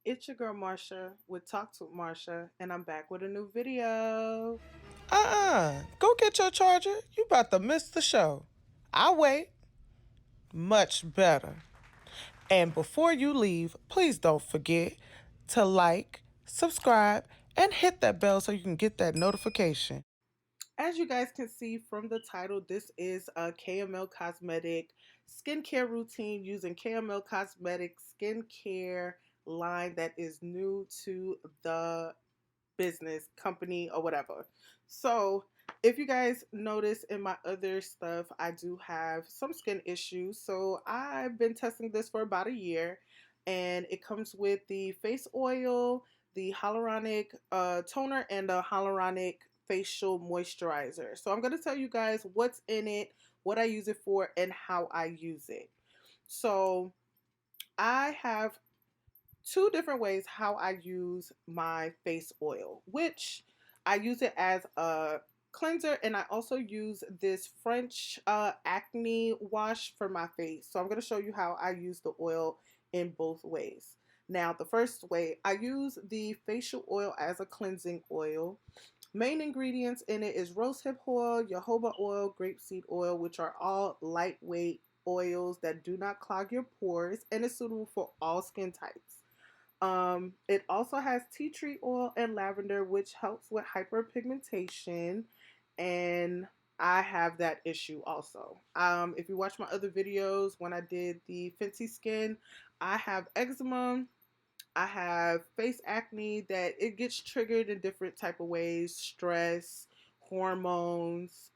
It's your girl Marsha with Talks with Marsha, and I'm back with a new video. Go get your charger. You about to miss the show. I'll wait. Much better. And before you leave, please don't forget to like, subscribe, and hit that bell so you can get that notification. As you guys can see from the title, this is a KML Cosmetic skincare routine using KML Cosmetic skincare line that is new to the business, company, or whatever. So, if you guys notice in my other stuff, I do have some skin issues. So, I've been testing this for about a year, and it comes with the face oil, the hyaluronic toner, and the hyaluronic facial moisturizer. So, I'm going to tell you guys what's in it, what I use it for, and how I use it. So, I have two different ways how I use my face oil, which I use it as a cleanser, and I also use this French acne wash for my face. So I'm going to show you how I use the oil in both ways. Now, the first way, I use the facial oil as a cleansing oil. Main ingredients in it is rosehip oil, jojoba oil, grapeseed oil, which are all lightweight oils that do not clog your pores and is suitable for all skin types. It also has tea tree oil and lavender, which helps with hyperpigmentation, and I have that issue also. If you watch my other videos, when I did the Fenty skin, I have eczema. I have face acne that it gets triggered in different type of ways: stress, hormones.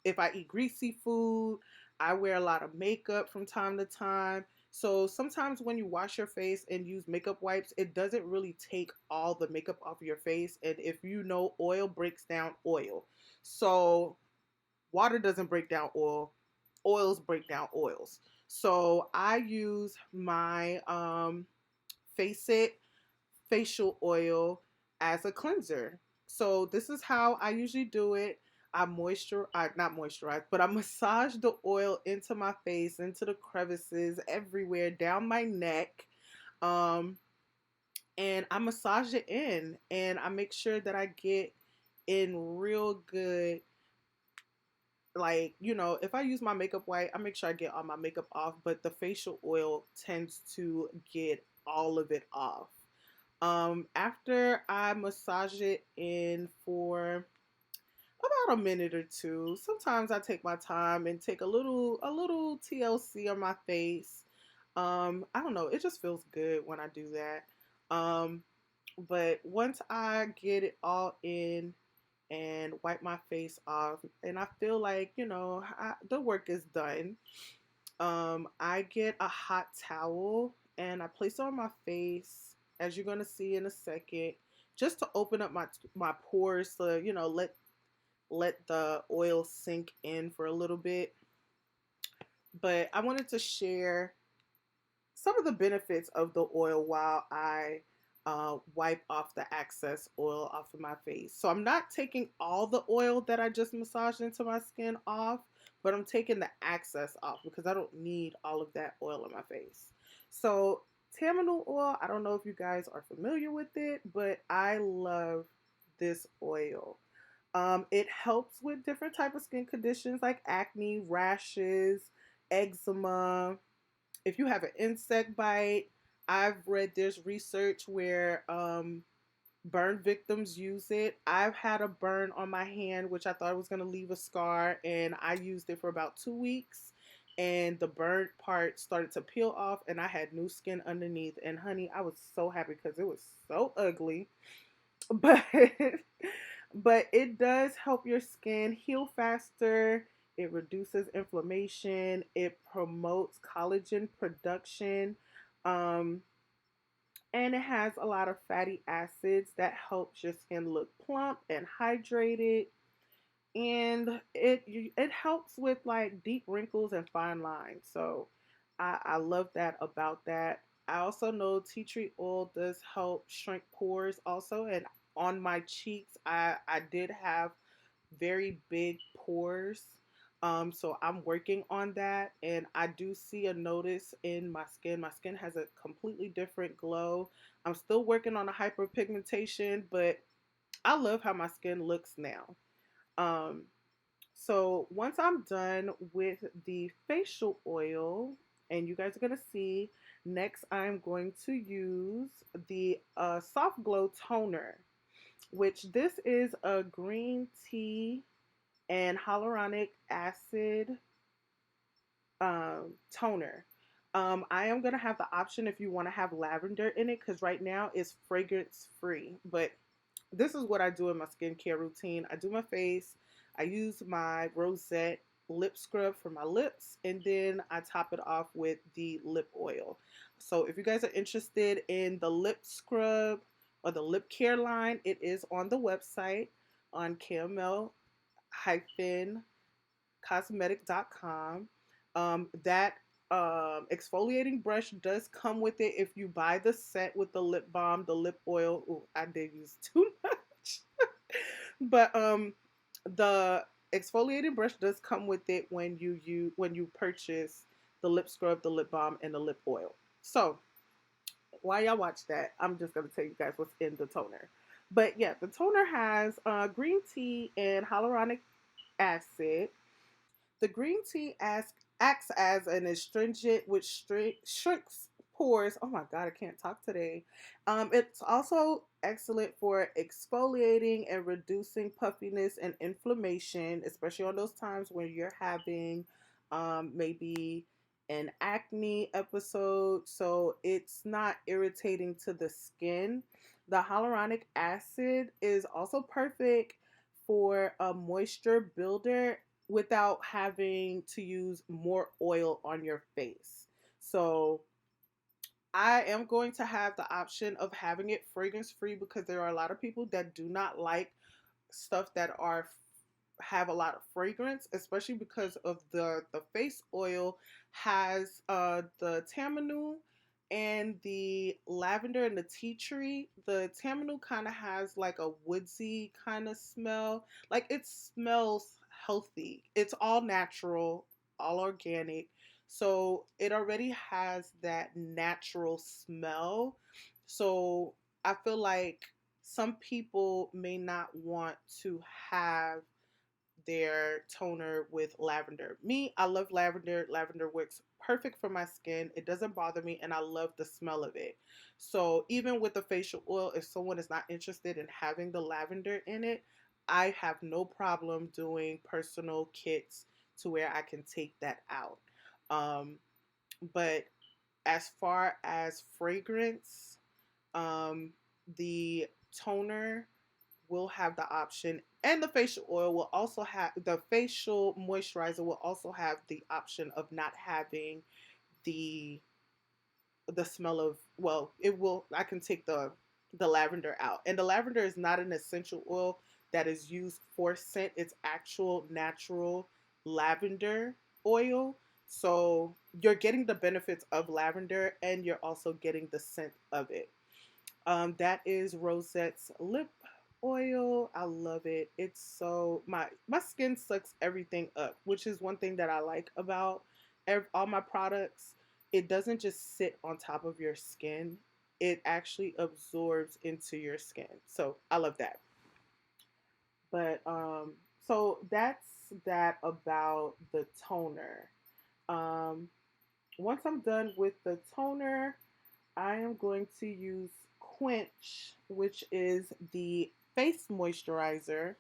If I eat greasy food, I wear a lot of makeup from time to time. So sometimes when you wash your face and use makeup wipes, it doesn't really take all the makeup off your face. And if you know, oil breaks down oil. So water doesn't break down oil, oils break down oils. So I use my Face It facial oil as a cleanser. So this is how I usually do it. I not moisturize, but I massage the oil into my face, into the crevices, everywhere, down my neck. Um, and I massage it in, and I make sure that I get in real good. Like, if I use my makeup wipe, I make sure I get all my makeup off, but the facial oil tends to get all of it off. After I massage it in for about a minute or two, sometimes I take my time and take a little TLC on my face. I don't know, it just feels good when I do that. But once I get it all in and wipe my face off, and I feel like the work is done, I get a hot towel and I place it on my face, as you're gonna see in a second, just to open up my pores, so let the oil sink in for a little bit. But I wanted to share some of the benefits of the oil while I wipe off the excess oil off of my face. So I'm not taking all the oil that I just massaged into my skin off, but I'm taking the excess off because I don't need all of that oil on my face. So tamarind oil, I don't know if you guys are familiar with it, but I love this oil. It helps with different type of skin conditions like acne, rashes, eczema. If you have an insect bite, I've read there's research where burn victims use it. I've had a burn on my hand, which I thought was going to leave a scar, and I used it for about 2 weeks. And the burnt part started to peel off, and I had new skin underneath. And honey, I was so happy because it was so ugly. But but it does help your skin heal faster. It reduces inflammation. It promotes collagen production. Um, and it has a lot of fatty acids that helps your skin look plump and hydrated. And it helps with like deep wrinkles and fine lines. So I love that about that. I also know tea tree oil does help shrink pores also, and on my cheeks I did have very big pores. So I'm working on that, and I do see a notice in my skin. My skin has a completely different glow. I'm still working on a hyperpigmentation, but I love how my skin looks now. Um, so once I'm done with the facial oil, and you guys are gonna see, next I'm going to use the Soft Glow Toner, which this is a green tea and hyaluronic acid toner. I am gonna have the option if you want to have lavender in it, because right now it's fragrance free. But this is what I do in my skincare routine. I do my face. I use my rosette lip scrub for my lips, and then I top it off with the lip oil. So if you guys are interested in the lip scrub or the lip care line, it is on the website on KML cosmetic.com. That exfoliating brush does come with it if you buy the set with the lip balm, the lip oil. Ooh, I did use too much. But the exfoliating brush does come with it when you purchase the lip scrub, the lip balm, and the lip oil. So while y'all watch that, I'm just gonna tell you guys what's in the toner. But yeah, the toner has green tea and hyaluronic acid. The green tea acts as an astringent which shrinks pores. Oh my god, I can't talk today. It's also excellent for exfoliating and reducing puffiness and inflammation, especially on those times when you're having maybe an acne episode. So it's not irritating to the skin. The hyaluronic acid is also perfect for a moisture builder without having to use more oil on your face. So I am going to have the option of having it fragrance free, because there are a lot of people that do not like stuff that are have a lot of fragrance, especially because of the face oil has the tamanu and the lavender and the tea tree. The tamanu kind of has like a woodsy kind of smell. Like it smells healthy. It's all natural, all organic. So it already has that natural smell. So I feel like some people may not want to have their toner with lavender. Me, I love lavender. Lavender works perfect for my skin. It doesn't bother me, and I love the smell of it. So even with the facial oil, if someone is not interested in having the lavender in it, I have no problem doing personal kits to where I can take that out. But as far as fragrance, the toner will have the option, and the facial oil will also have, the facial moisturizer will also have the option of not having the smell of, well, it will, I can take the lavender out. And the lavender is not an essential oil that is used for scent. It's actual natural lavender oil. So you're getting the benefits of lavender, and you're also getting the scent of it. That is Rosette's lip oil. I love it. It's so, my skin sucks everything up, which is one thing that I like about all my products. It doesn't just sit on top of your skin. It actually absorbs into your skin. So I love that. But so that's that about the toner. Um, Once I'm done with the toner, I am going to use Quench, which is the face moisturizer.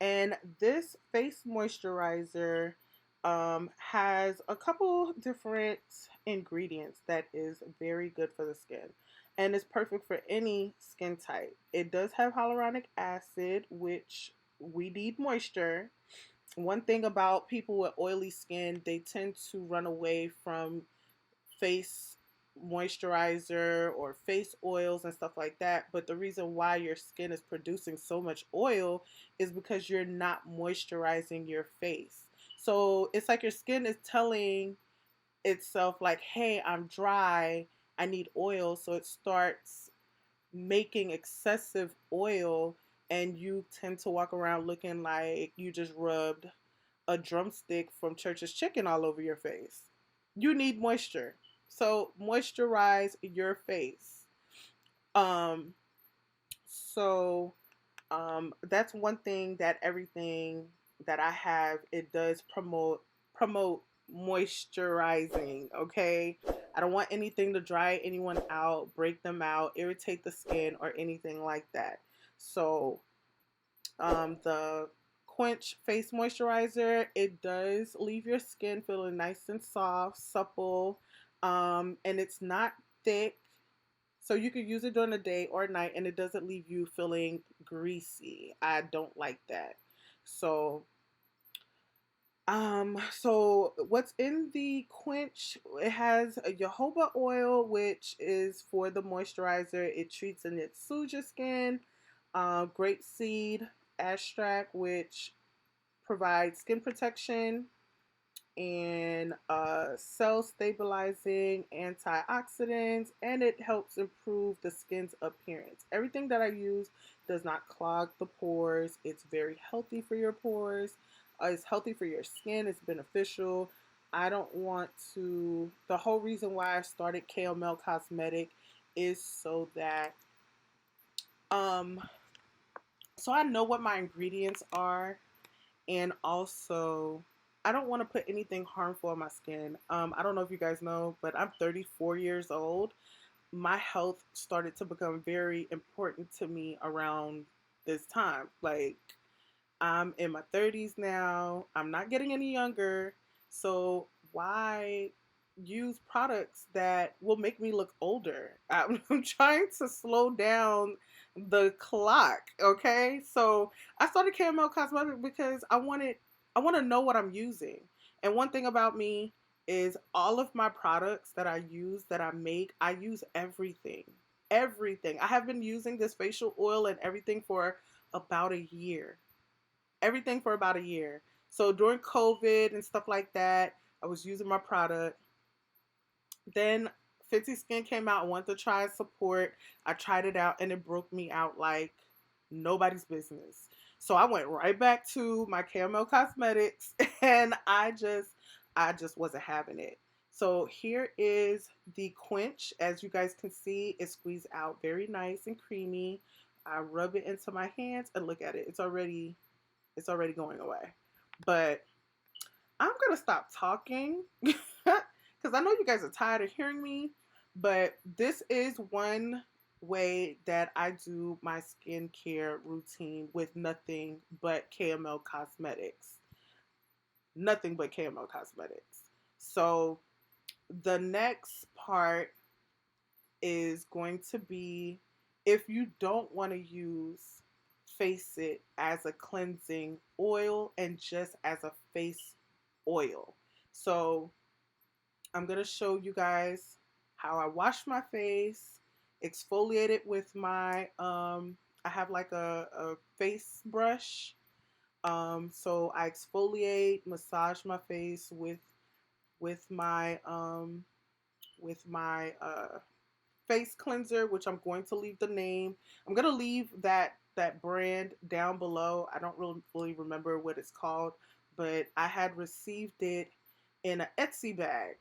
And this face moisturizer has a couple different ingredients that is very good for the skin. And it's perfect for any skin type. It does have hyaluronic acid, which we need moisture. One thing about people with oily skin, they tend to run away from face moisturizer or face oils and stuff like that. But the reason why your skin is producing so much oil is because you're not moisturizing your face. So it's like your skin is telling itself, like, hey, I'm dry, I need oil. So it starts making excessive oil, and you tend to walk around looking like you just rubbed a drumstick from Church's Chicken all over your face. You need moisture. So moisturize your face. Um so that's one thing that everything that I have, it does promote moisturizing, okay? I don't want anything to dry anyone out, break them out, irritate the skin or anything like that. So the Quench Face Moisturizer, it does leave your skin feeling nice and soft, supple, and it's not thick. So you can use it during the day or night and it doesn't leave you feeling greasy. I don't like that. So so what's in the Quench? It has a jojoba oil, which is for the moisturizer. It treats and it soothes your skin. Grape seed extract, which provides skin protection and cell stabilizing antioxidants, and it helps improve the skin's appearance. Everything that I use does not clog the pores. It's very healthy for your pores. It's healthy for your skin. It's beneficial. I don't want to. The whole reason why I started KML Cosmetic is um so I know what my ingredients are, and also I don't want to put anything harmful on my skin. I don't know if you guys know, but I'm 34 years old. My health started to become very important to me around this time. Like, I'm in my 30s now. I'm not getting any younger. So why use products that will make me look older? I'm trying to slow down the clock, okay? So I started KML Cosmetic because I want to know what I'm using. And one thing about me is all of my products that I use, that I make, I use everything. Everything. I have been using this facial oil and everything for about a year. Everything for about a year. So during COVID and stuff like that, I was using my product. Then Fenty Skin came out and wanted to try support. I tried it out and it broke me out like nobody's business. So I went right back to my KML Cosmetics and I just wasn't having it. So here is the Quench. As you guys can see, it squeezed out very nice and creamy. I rub it into my hands and look at it. It's already going away. But I'm gonna stop talking because I know you guys are tired of hearing me. But this is one way that I do my skincare routine with nothing but KML Cosmetics. Nothing but KML Cosmetics. So the next part is going to be, if you don't want to use Face It as a cleansing oil and just as a face oil. So I'm going to show you guys how I wash my face, exfoliate it with my, I have like a face brush. So I exfoliate, massage my face with my, with my, face cleanser, which I'm going to leave the name. I'm going to leave that brand down below. I don't really remember what it's called, but I had received it in an Etsy bag.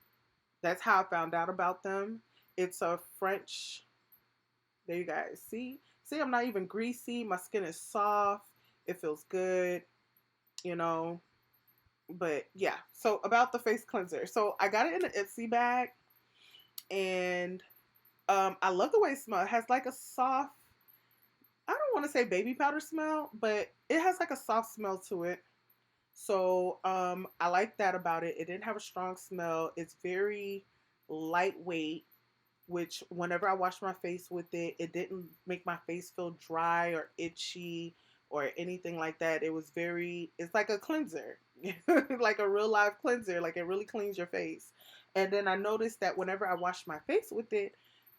That's how I found out about them. It's a French. There you guys see. See, I'm not even greasy. My skin is soft. It feels good, you know. But yeah. So about the face cleanser. So I got it in an Etsy bag, and I love the way it smells. It has like a soft, I don't want to say baby powder smell, but it has like a soft smell to it. So I like that about it. It didn't have a strong smell. It's very lightweight, which whenever I wash my face with it, it didn't make my face feel dry or itchy or anything like that. It's like a cleanser, like a real live cleanser. Like, it really cleans your face. And then I noticed that whenever I wash my face with it,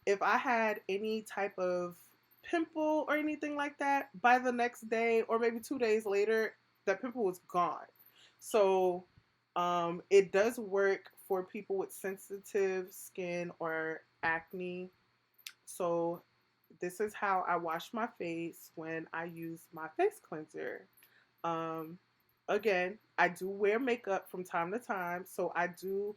if I had any type of pimple or anything like that, by the next day or maybe 2 days later, that pimple was gone. So it does work for people with sensitive skin or acne. So this is how I wash my face when I use my face cleanser. Um, again, I do wear makeup from time to time, so I do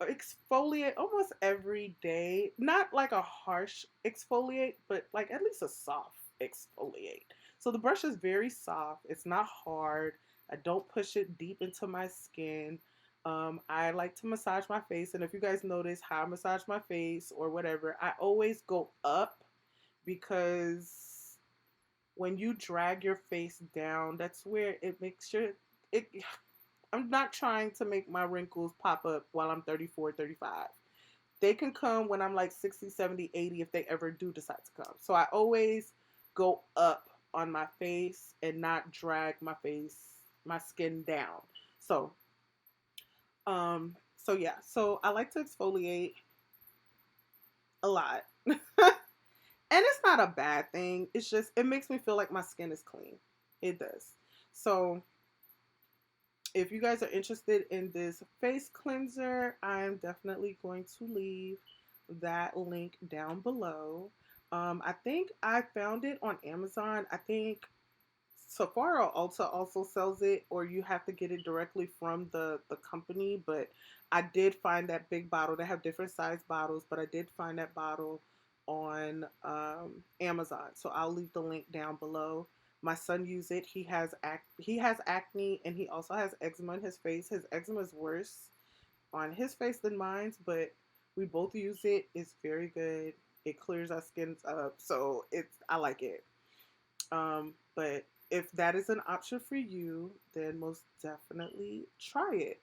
exfoliate almost every day. Not like a harsh exfoliate, but like at least a soft exfoliate. So the brush is very soft. It's not hard. I don't push it deep into my skin. I like to massage my face, and if you guys notice how I massage my face or whatever, I always go up because when you drag your face down, that's where it makes sure it. I'm not trying to make my wrinkles pop up while I'm 34, 35. They can come when I'm like 60, 70, 80 if they ever do decide to come. So I always go up on my face and not drag my face, my skin down. So, so I like to exfoliate a lot. And it's not a bad thing. It's just it makes me feel like my skin is clean. It does. So if you guys are interested in this face cleanser, I'm definitely going to leave that link down below. I think I found it on Amazon. I think Sephora Ulta also sells it, or you have to get it directly from the company. But I did find that big bottle. They have different size bottles, but I did find that bottle on Amazon. So I'll leave the link down below. My son used it. He has acne and he also has eczema on his face. His eczema is worse on his face than mine, but we both use it. It's very good. It clears our skins up, so I like it. But if that is an option for you, then most definitely try it.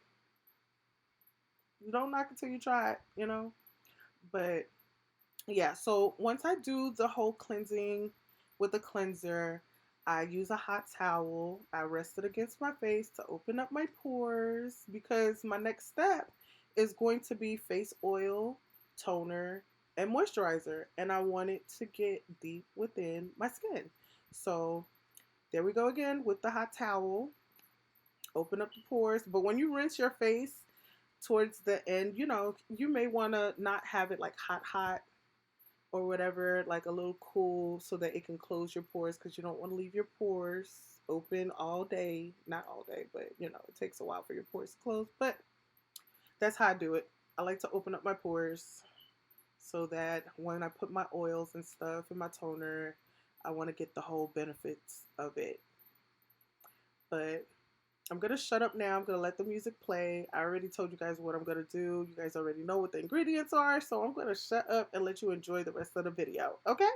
You don't knock it till you try it, you know? But yeah, so once I do the whole cleansing with the cleanser, I use a hot towel. I rest it against my face to open up my pores because my next step is going to be face oil, toner, and moisturizer. And I want it to get deep within my skin. So there we go again with the hot towel. Open up the pores. But when you rinse your face towards the end, you may want to not have it like hot, hot or whatever, like a little cool so that it can close your pores because you don't want to leave your pores open all day. Not all day, but it takes a while for your pores to close. But that's how I do it. I like to open up my pores so that when I put my oils and stuff in my toner, I want to get the whole benefits of it. But I'm going to shut up now. I'm going to let the music play. I already told you guys what I'm going to do. You guys already know what the ingredients are. So I'm going to shut up and let you enjoy the rest of the video. Okay?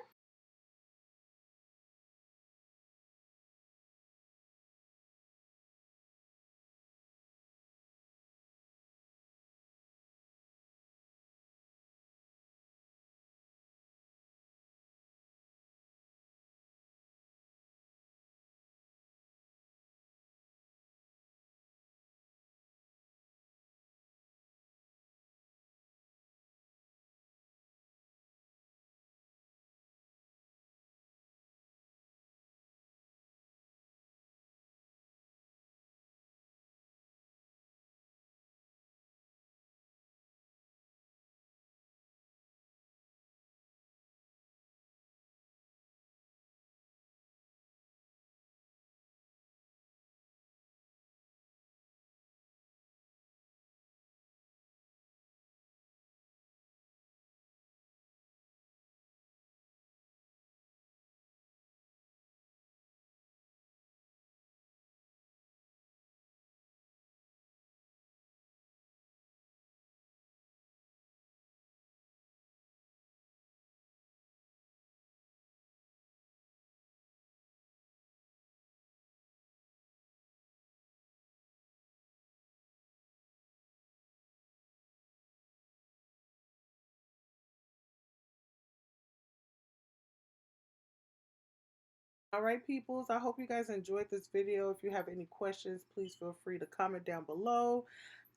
All right, peoples. I hope you guys enjoyed this video. If you have any questions, please feel free to comment down below.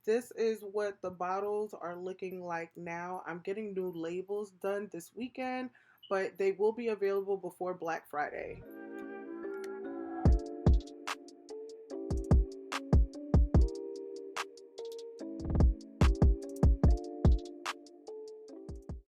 This is what the bottles are looking like now. I'm getting new labels done this weekend, but they will be available before Black Friday.